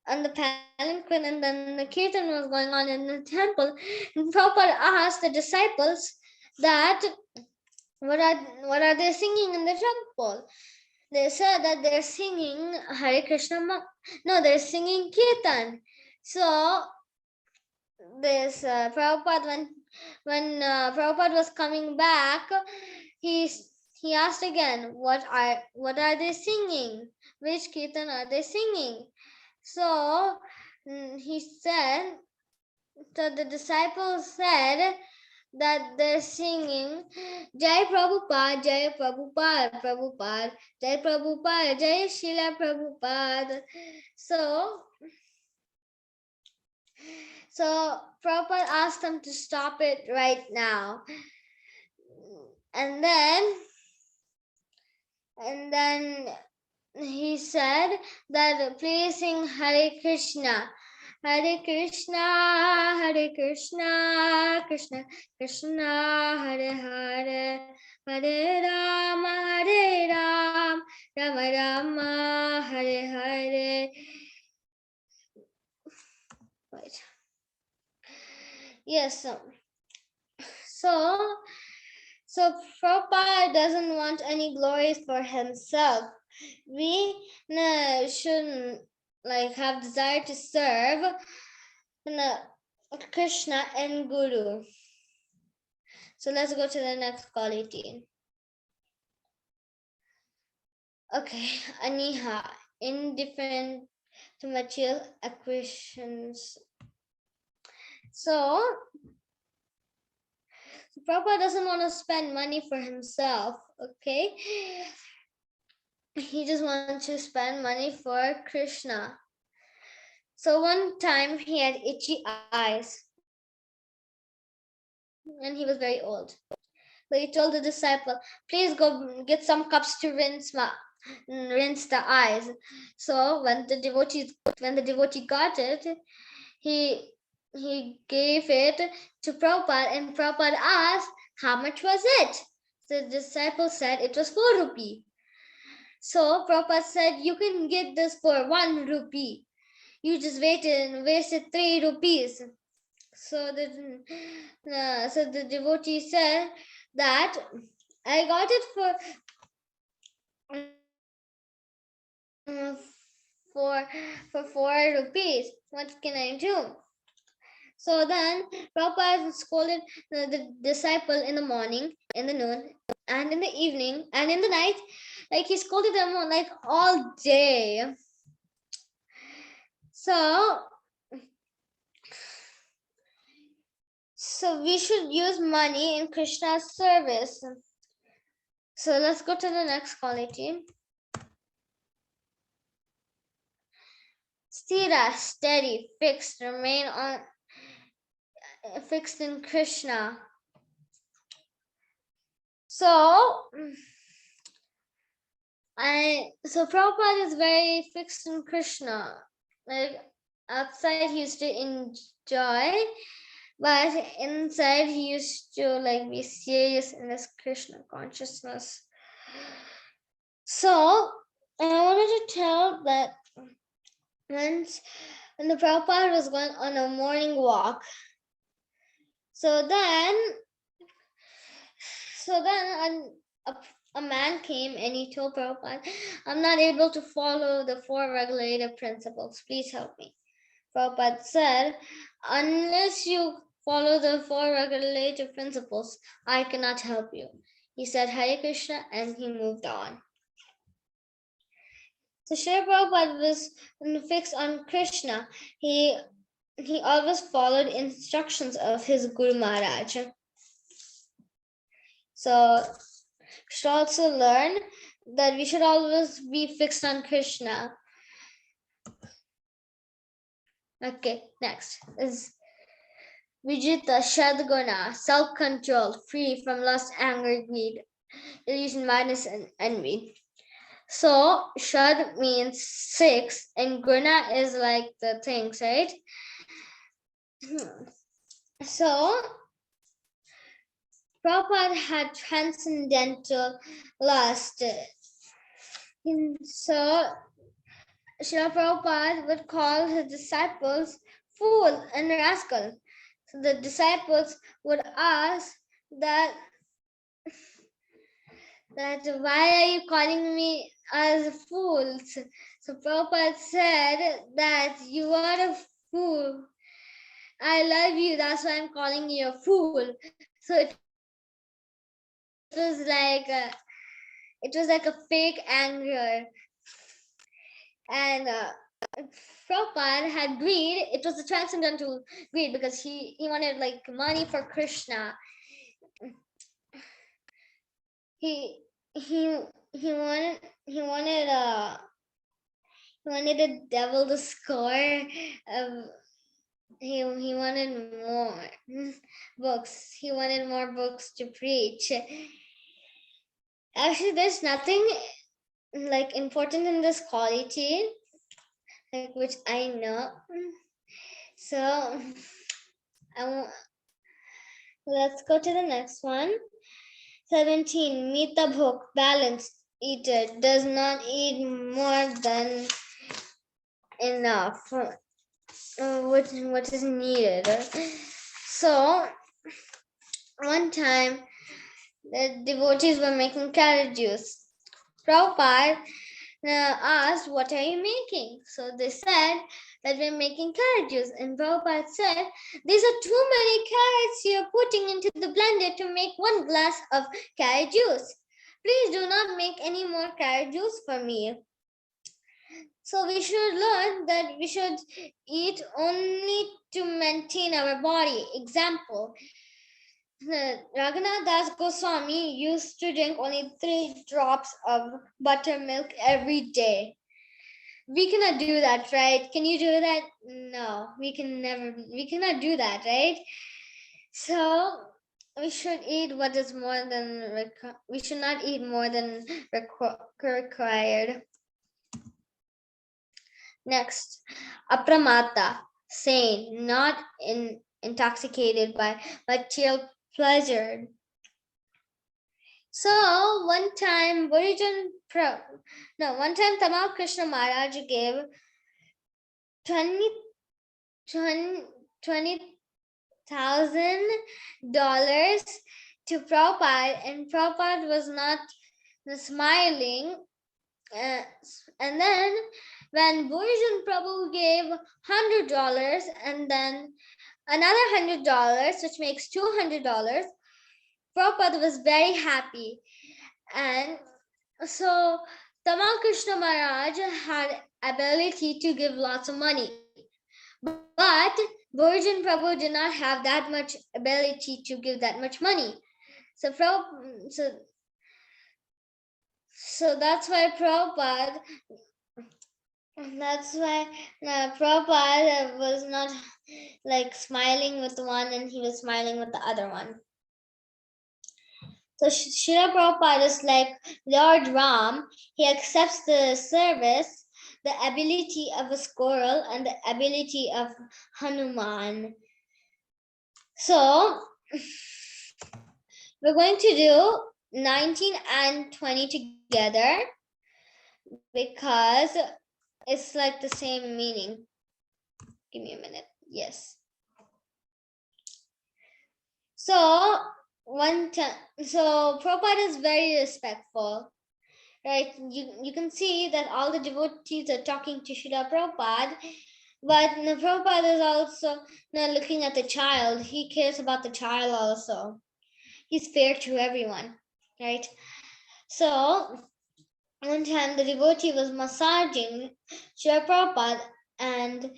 on the palanquin, and then the kirtan was going on in the temple. And Prabhupada asked the disciples that what are they singing in the temple? They said that they're singing Hare Krishna. No, they're singing kirtan. So this Prabhupada, when Prabhupada was coming back, he asked again, what are they singing? Which kirtan are they singing? So he said, so the disciples said that they're singing Jai Prabhupada, Jai Prabhupada, Prabhupada, Jai Prabhupada, Jai Srila Prabhupada. So So Prabhupada asked them to stop it right now. And then he said that please sing Hare Krishna. Hare Krishna, Hare Krishna, Krishna Krishna, Hare Hare, Hare Rama, Hare Ram, Rama Rama, Hare Hare. Wait. Yes. So Prabhupada doesn't want any glories for himself. We shouldn't have desire to serve Krishna and Guru. So let's go to the next quality. Okay, Aniha, indifferent to material acquisitions. So Prabhupada doesn't want to spend money for himself, okay? He just wants to spend money for Krishna. So one time he had itchy eyes and he was very old. So he told the disciple, please go get some cups to rinse the eyes. So when the devotee got it, he gave it to Prabhupada, and Prabhupada asked, how much was it? The disciple said it was 4 rupee. So Prabhupada said, you can get this for 1 rupee. You just wasted 3 rupees. So the devotee said that I got it for 4 rupees. What can I do? So then Prabhupada scolded the disciple in the morning, in the noon, and in the evening, and in the night. He scolded them all day. So we should use money in Krishna's service. So let's go to the next quality. Sthira, steady, fixed, remain fixed in Krishna. So Prabhupada is very fixed in Krishna. Outside he used to enjoy, but inside he used to be serious in his Krishna consciousness. So I wanted to tell that once when the Prabhupada was going on a morning walk, so then a man came and he told Prabhupada, I'm not able to follow the 4 regulative principles. Please help me. Prabhupada said, unless you follow the 4 regulative principles, I cannot help you. He said Hare Krishna and he moved on. So Srila Prabhupada was fixed on Krishna. He always followed instructions of his Guru Maharaj. So we should also learn that we should always be fixed on Krishna. Okay, next is Vijita Shadguna, self-controlled, free from lust, anger, greed, illusion, madness, and envy. So Shad means 6 and Guna is the things, right? So Prabhupada had transcendental lust. So Srila Prabhupada would call his disciples fool and rascal. So the disciples would ask that why are you calling me as fools? So Prabhupada said that you are a fool. I love you, that's why I'm calling you a fool. So it was like a fake anger. And Prabhupada had greed. It was a transcendental greed because he wanted money for Krishna. He wanted a devil to score. he wanted more books. He wanted more books to preach. Actually, there's nothing like important in this quality, like which I know. So let's go to the next one. 17. Mita Bhok, balanced eater, does not eat more than enough, what is needed. So one time the devotees were making carrot juice. Prabhupada asked, what are you making? So they said that we're making carrot juice. And Prabhupada said, these are too many carrots you're putting into the blender to make 1 glass of carrot juice. Please do not make any more carrot juice for me. So we should learn that we should eat only to maintain our body. Example, Raghunath Das Goswami used to drink only 3 drops of buttermilk every day. We cannot do that, right? Can you do that? No, we cannot do that, right? So we should eat what is more than we should not eat more than required. Next, apramata, sane, not intoxicated by material pleasure. So one time Tamal Krishna Maharaj gave $20,000 to Prabhupada, and Prabhupada was not smiling. And then when Bhurijan Prabhu gave $100 and then another $100, which makes $200, Prabhupada was very happy. And so Tamal Krishna Maharaj had ability to give lots of money. But Bhurijan Prabhu did not have that much ability to give that much money. So that's why Prabhupada was not like smiling with one and he was smiling with the other one. So Srila Prabhupada is like Lord Ram. He accepts the service, the ability of a squirrel and the ability of Hanuman. So we're going to do 19 and 20 together because it's like the same meaning. Give me a minute. Yes. So Prabhupada is very respectful, right? You can see that all the devotees are talking to Srila Prabhupada, but Prabhupada is also looking at the child. He cares about the child also. He's fair to everyone, right? So one time the devotee was massaging Srila Prabhupada, and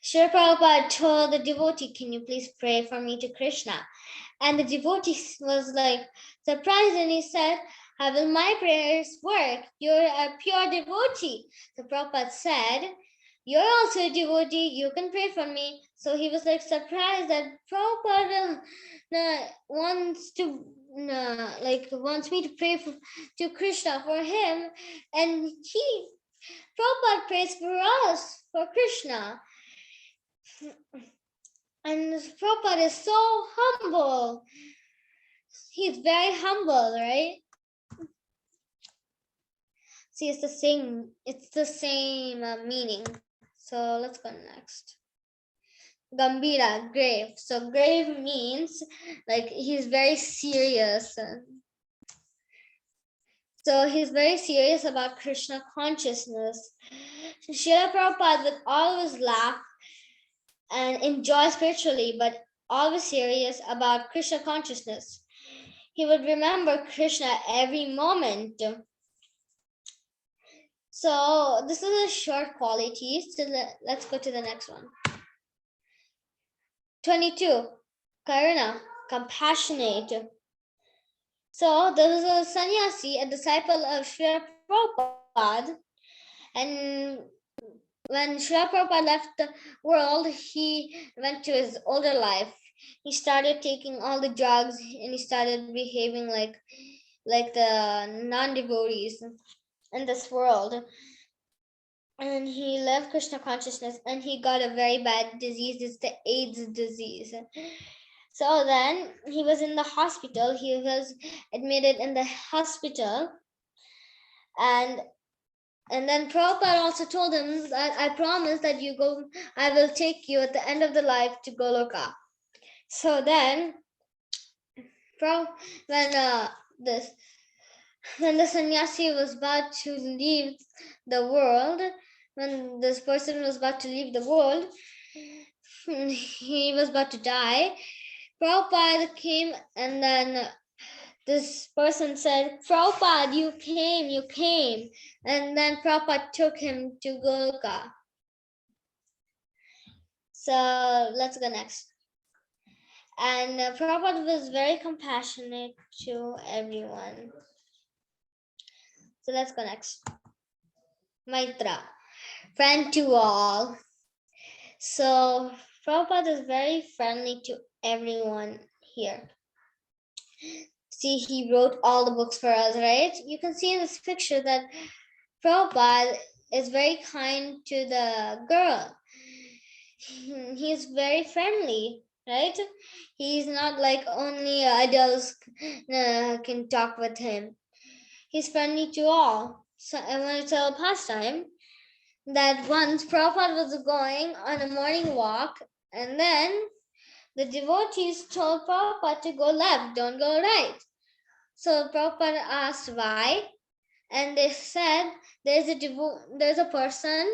Srila Prabhupada told the devotee, can you please pray for me to Krishna? And the devotee was like surprised, and he said, how will my prayers work? You're a pure devotee. So Prabhupada said, you're also a devotee, you can pray for me. So he was like surprised that Prabhupada wants me to pray to Krishna for him, and Prabhupada prays for us, for Krishna. And Prabhupada is so humble. He's very humble, right? See, it's the same meaning. So let's go next. Gambira, grave. So grave means like he's very serious. So he's very serious about Krishna consciousness. Srila Prabhupada would always laugh and enjoy spiritually, but always serious about Krishna consciousness. He would remember Krishna every moment. So this is a short quality. So let's go to the next one. 22. Karuna, compassionate. So there was a sannyasi, a disciple of Srila Prabhupada, and when Srila Prabhupada left the world, he went to his older life. He started taking all the drugs and he started behaving like the non-devotees in this world. And he left Krishna consciousness and he got a very bad disease. It's the AIDS disease. So then he was in the hospital. He was admitted in the hospital. And then Prabhupada also told him that I promise that I will take you at the end of the life to Goloka. So then, when the sannyasi was about to leave the world, when this person was about to leave the world, he was about to die. Prabhupada came and then this person said, Prabhupada, you came. And then Prabhupada took him to Goloka. So let's go next. And Prabhupada was very compassionate to everyone. So let's go next. Maitra, friend to all. So Prabhupada is very friendly to everyone here. See, he wrote all the books for us, right? You can see in this picture that Prabhupada is very kind to the girl. He's very friendly, right? He's not like only adults can talk with him. He's friendly to all. So I want to tell a pastime that once Prabhupada was going on a morning walk, and then the devotees told Prabhupada to go left, don't go right. So Prabhupada asked why, and they said there's a person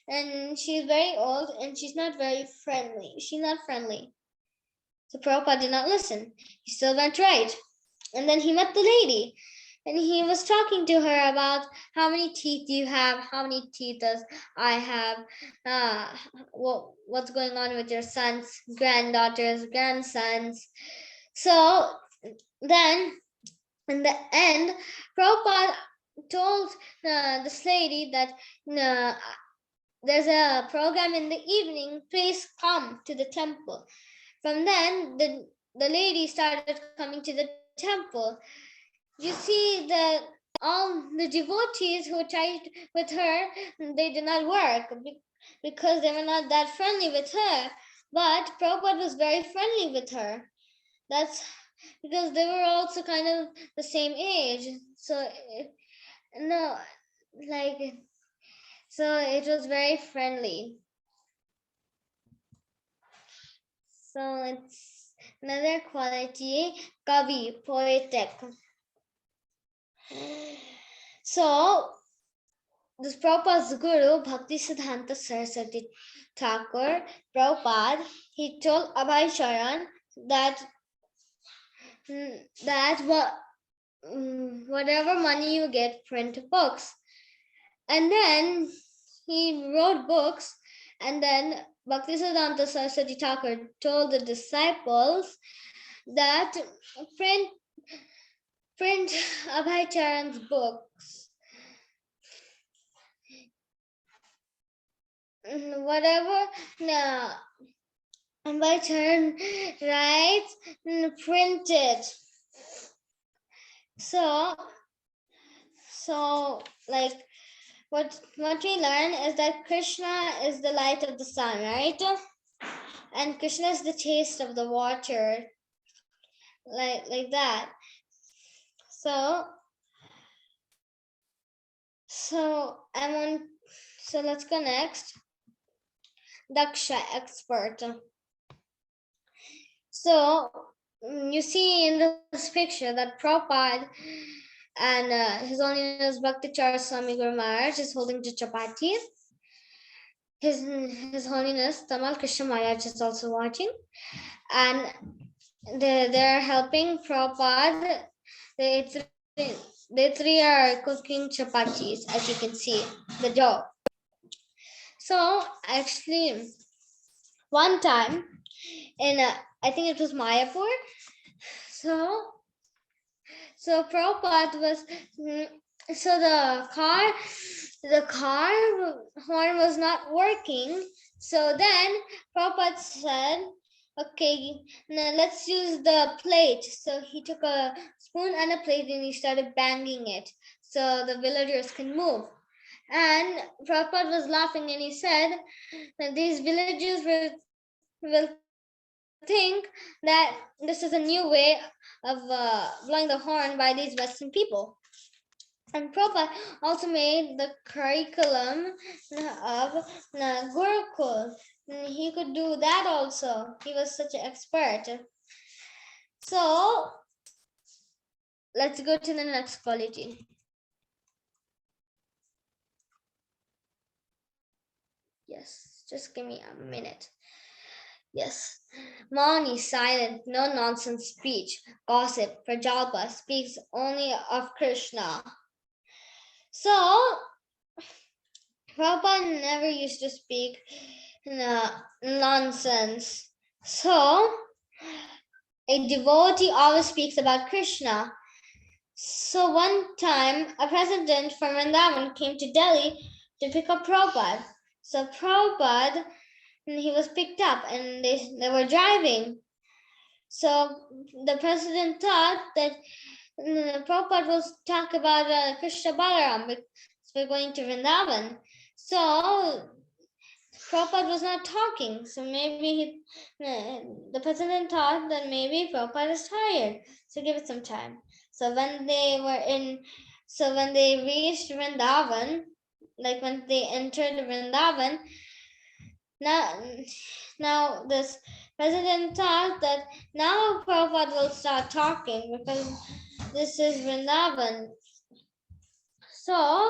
and she's very old and she's not very friendly. She's not friendly. So Prabhupada did not listen. He still went right. And then he met the lady and he was talking to her about how many teeth you have, how many teeth does I have, what's going on with your sons, granddaughters, grandsons. So then in the end, Prabhupada told this lady that there's a program in the evening, please come to the temple. From then, the lady started coming to the temple. You see that all the devotees who tried with her, they did not work because they were not that friendly with her. But Prabhupada was very friendly with her. That's because they were also kind of the same age. So no, like, so it was very friendly. So it's another quality, kavi, poetic. So this Prabhupada's guru, Bhakti Siddhanta Saraswati Thakur, Prabhupada, he told Abhay Charan that whatever money you get, print books. And then he wrote books, and then Bhaktisiddhanta Saraswati Thakur told the disciples that print Abhay Charan's books. Whatever Abhay Charan writes, print it. So like what we learn is that Krishna is the light of the sun, right? And Krishna is the taste of the water, like that. So let's go next. Daksha, expert. So you see in this picture that Prabhupada and His Holiness Bhakti Char Swami Guru Maharaj is holding the chapati. His Holiness Tamal Krishna Maharaj is also watching, and they're helping Prabhupada. They three are cooking chapatis, as you can see, the dough. So actually, one time in I think it was Mayapur. So Prabhupada was, so the car the car horn was not working. So then Prabhupada said, okay, now let's use the plate. So he took a spoon and a plate and he started banging it so the villagers can move. And Prabhupada was laughing and he said that these villagers will think that this is a new way of blowing the horn by these Western people. And Prabhupada also made the curriculum of Gurukul. He could do that also. He was such an expert. So let's go to the next quality. Yes, just give me a minute. Yes. Maun is silent, no nonsense speech. Gossip, Prajalpa speaks only of Krishna. So, Prabhupada never used to speak nonsense. So, a devotee always speaks about Krishna. So, one time, a president from Vrindavan came to Delhi to pick up Prabhupada. So, Prabhupada, he was picked up and they were driving. So, the president thought that Prabhupada will talk about Krishna Balaram because we're going to Vrindavan. So Prabhupada was not talking. So maybe the president thought that maybe Prabhupada is tired. So give it some time. So when they reached Vrindavan, like when they entered Vrindavan, now this president thought that now Prabhupada will start talking because this is Vrindavan. So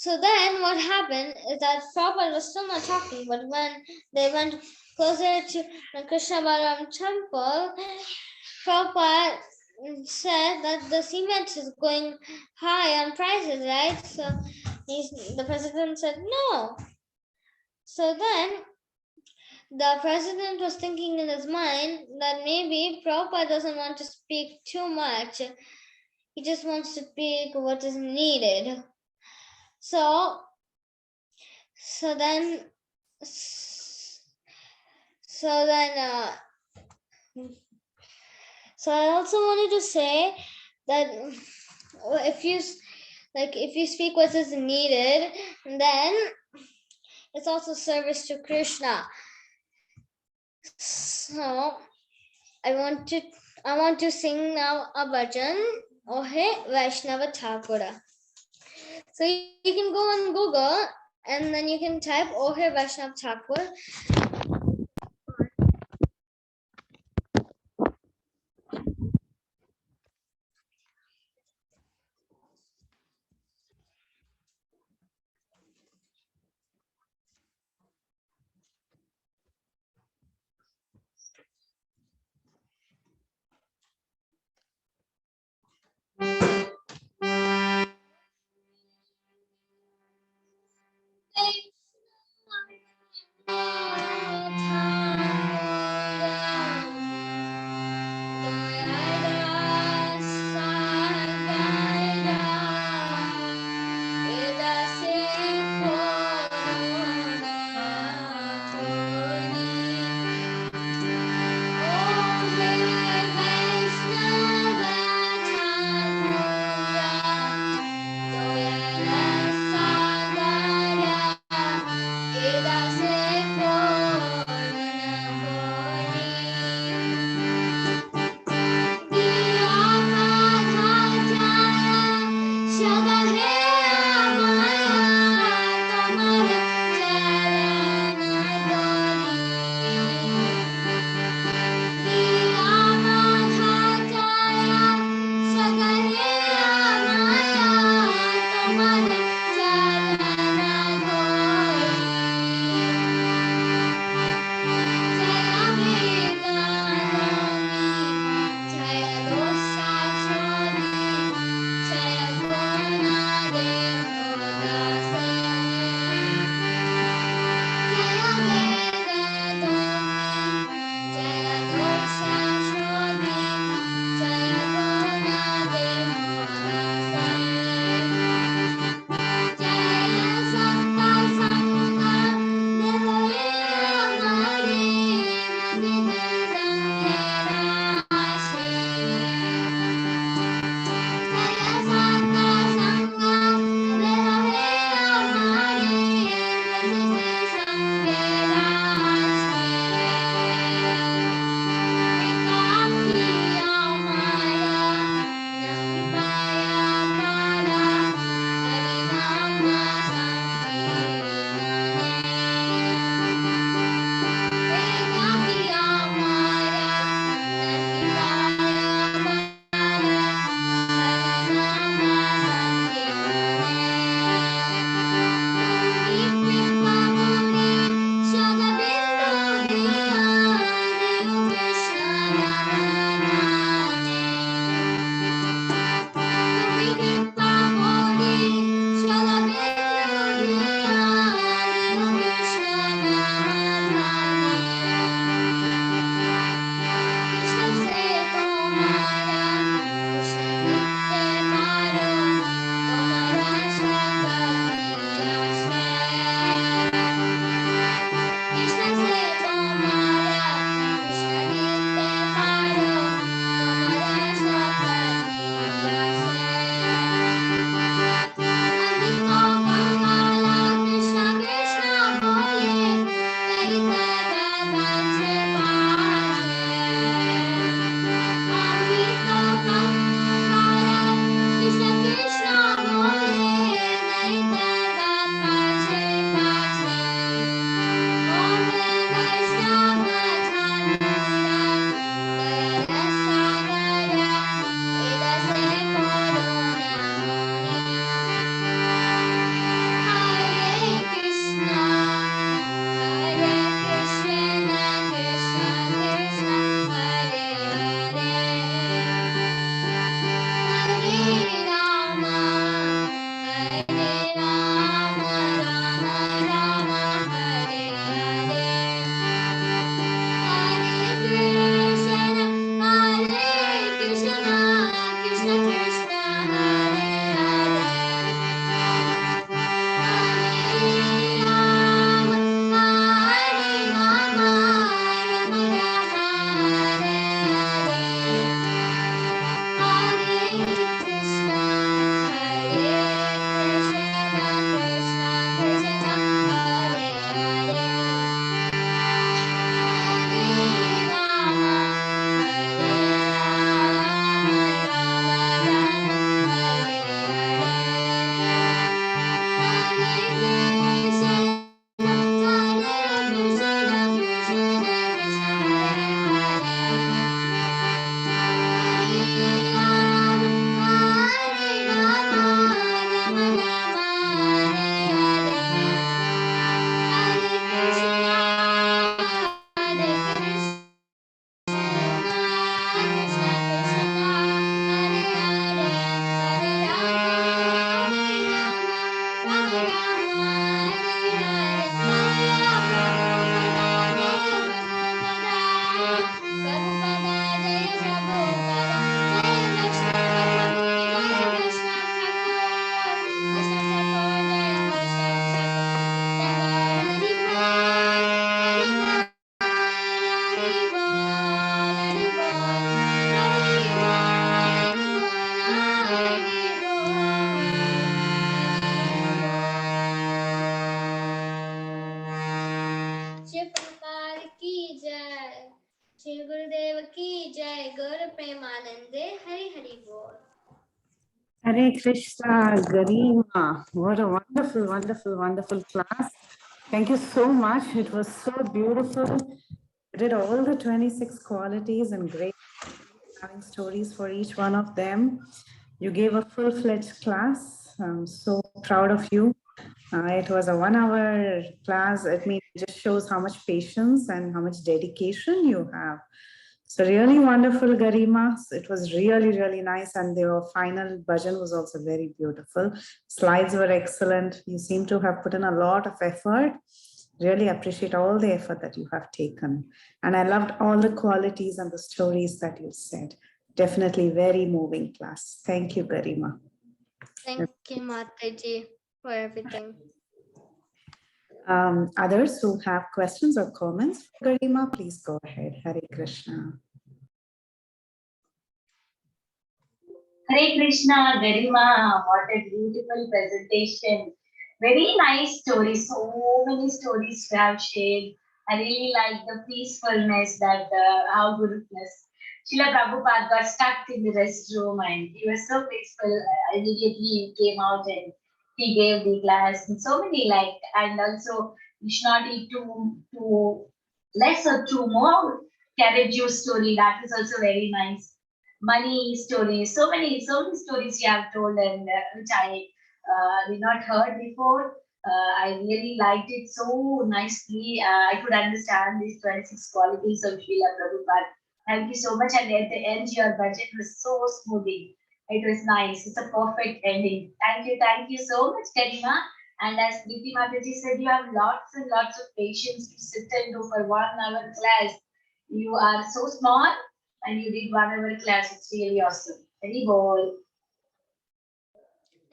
then what happened is that Prabhupada was still not talking, but when they went closer to the Krishna Balaram temple, Prabhupada said that the cement is going high on prices, right? So the president said no. So then the president was thinking in his mind that maybe Prabhupada doesn't want to speak too much. He just wants to speak what is needed. So then I also wanted to say that if you speak what is needed, then it's also service to Krishna. So I want to sing now a bhajan, Ohe Vaishnava Thakura. So you can go on Google and then you can type Ohe Vaishnava Thakur. Paramanande. Hari Hari Bol. Hare Krishna, Garima. What a wonderful, wonderful, wonderful class. Thank you so much. It was so beautiful. You did all the 26 qualities and great having stories for each one of them. You gave a full-fledged class. I'm so proud of you. It was a 1 hour class. It just shows how much patience and how much dedication you have. So really wonderful, Garima. It was really, really nice. And your final bhajan was also very beautiful. Slides were excellent. You seem to have put in a lot of effort. Really appreciate all the effort that you have taken. And I loved all the qualities and the stories that you said. Definitely very moving class. Thank you, Garima. Thank you, Mataji, for everything. Others who have questions or comments for Garima, please go ahead. Hare Krishna. Hare Krishna, Garima, what a beautiful presentation. Very nice stories, so many stories you have shared. I really like the peacefulness that how goodness. Srila Prabhupada got stuck in the restroom and he was so peaceful. Immediately he came out and he gave the class and so many like, and also you should not eat too less or too more carrot juice story. That is also very nice. Money stories, so many stories you have told, and which I did not heard before. I really liked it so nicely. I could understand these 26 qualities of Srila Prabhupada. Thank you so much. And at the end, your budget was so smoothing. It was nice. It's a perfect ending. Thank you so much, Karima. And as Preeti Mataji said, you have lots and lots of patience to sit and do for 1 hour class. You are so small and you did 1 hour class. It's really awesome. Very ball.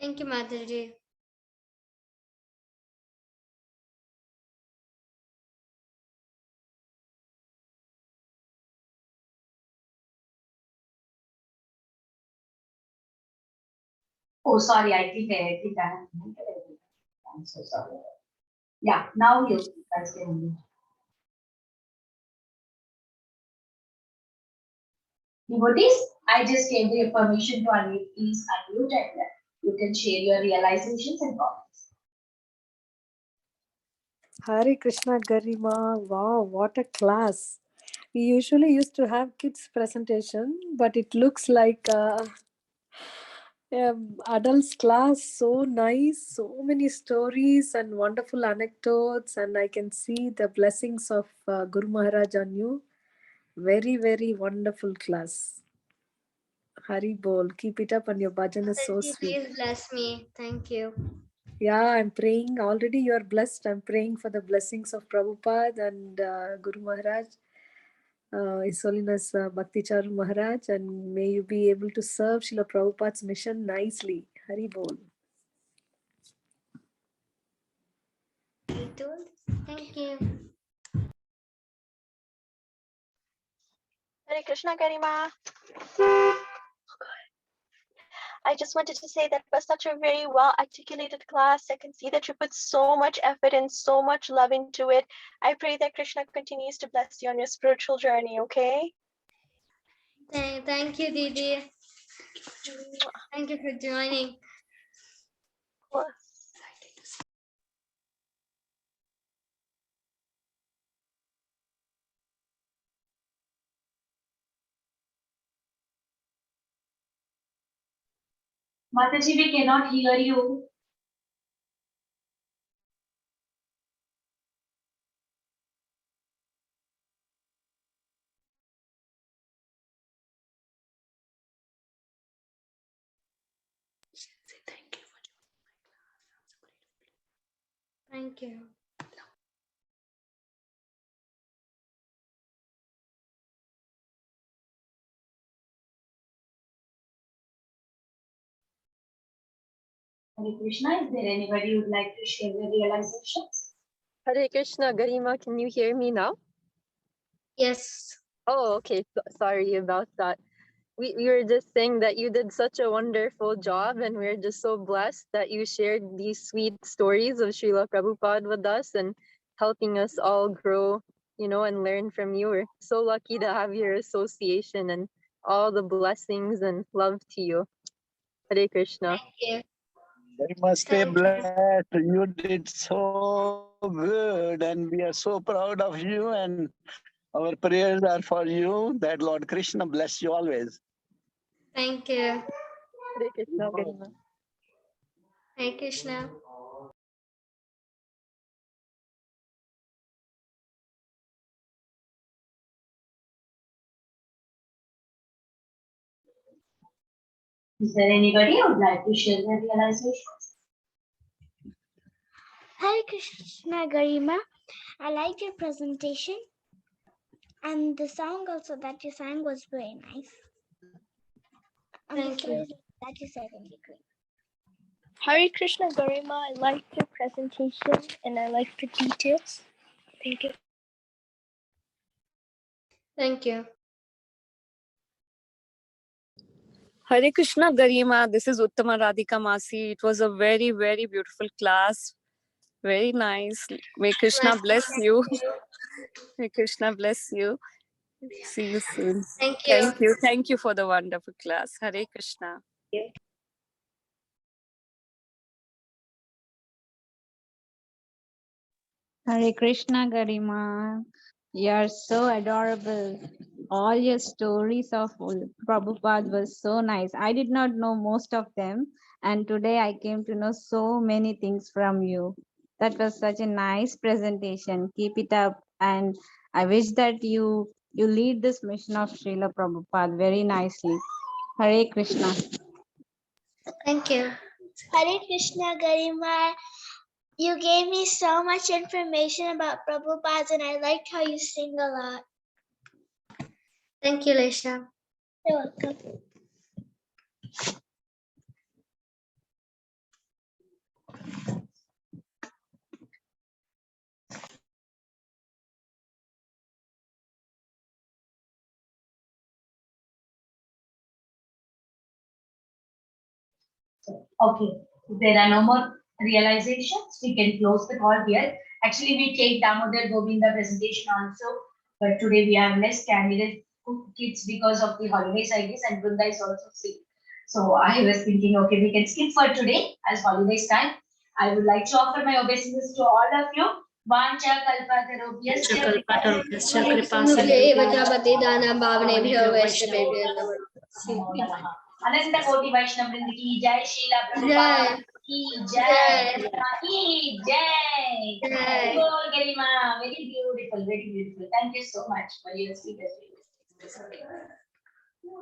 Thank you, Mataji. Oh, sorry, I think I have muted everything. I'm so sorry. Yeah, now you guys can mute. Devotees, I just gave you permission to unmute. Please unmute and you can share your realizations and comments. Hare Krishna Garima, wow, what a class. We usually used to have kids presentation, but it looks like adults class. So nice, so many stories and wonderful anecdotes, and I can see the blessings of Guru Maharaj on you. Very, very wonderful class. Hari Bol, keep it up, and your bhajan is so Mataji, sweet. please bless me. Thank you. Yeah, I'm praying. Already you are blessed. I'm praying for the blessings of Prabhupada and Guru Maharaj, His Holiness Bhakti Charu Maharaj, and may you be able to serve Srila Prabhupada's mission nicely. Hari Bol. Thank you. Hare Krishna Garima. I just wanted to say that was such a very well articulated class. I can see that you put so much effort and so much love into it. I pray that Krishna continues to bless you on your spiritual journey, okay? Thank you, Didi. Thank you for joining. Of course. Mataji, we cannot hear you. Thank you. Hare Krishna, is there anybody who would like to share their realizations? Hare Krishna Garima, can you hear me now? Yes. Oh, okay. Sorry about that. We were just saying that you did such a wonderful job, and we're just so blessed that you shared these sweet stories of Srila Prabhupada with us and helping us all grow, and learn from you. We're so lucky to have your association, and all the blessings and love to you. Hare Krishna. Thank you. Garima, stay Thank you. blessed. You did so good, and we are so proud of you. And our prayers are for you. That Lord Krishna bless you always. Thank you. Hare Krishna, Garima. Hare Krishna. Is there anybody who would like to share their realizations? Hare Krishna, Garima. I liked your presentation, and the song also that you sang was very nice. And the Thank you. stories that you said in the green. Hare Krishna, Garima. I liked your presentation and I liked the details. Thank you. Thank you. Hare Krishna, Garima. This is Uttama Radhika Masi. It was a very, very beautiful class. Very nice. May Krishna bless you. May Krishna bless you. See you soon. Thank you. Thank you. Thank you for the wonderful class. Hare Krishna. Hare Krishna, Garima. You are so adorable. All your stories of Prabhupada was so nice. I did not know most of them, and today I came to know so many things from you. That was such a nice presentation. Keep it up, and I wish that you lead this mission of Srila Prabhupada very nicely. Hare Krishna. Thank you. Hare Krishna, Garima. You gave me so much information about Prabhupada, and I liked how you sing a lot. Thank you, Lesha. You're welcome. Okay, if there are no more realizations, we can close the call here. Actually, we take Damodar Govinda presentation also, but today we have less candidate kids because of the holidays, I guess, and Brunda is also sick. So I was thinking, okay, we can skip for today as holidays time. I would like to offer my obeisances to all of you. Vancha kalpatarobhyascha Nukle Vajapati Dhanam Bhavanebhyo Vaishnavebhyo Namo. Ananta Koti Vaishnava Vrinda ki jai, Srila Prabhupada ki jai, ki jai. Jai. Gol Garima, very beautiful, very beautiful. Thank you so much for your sweet.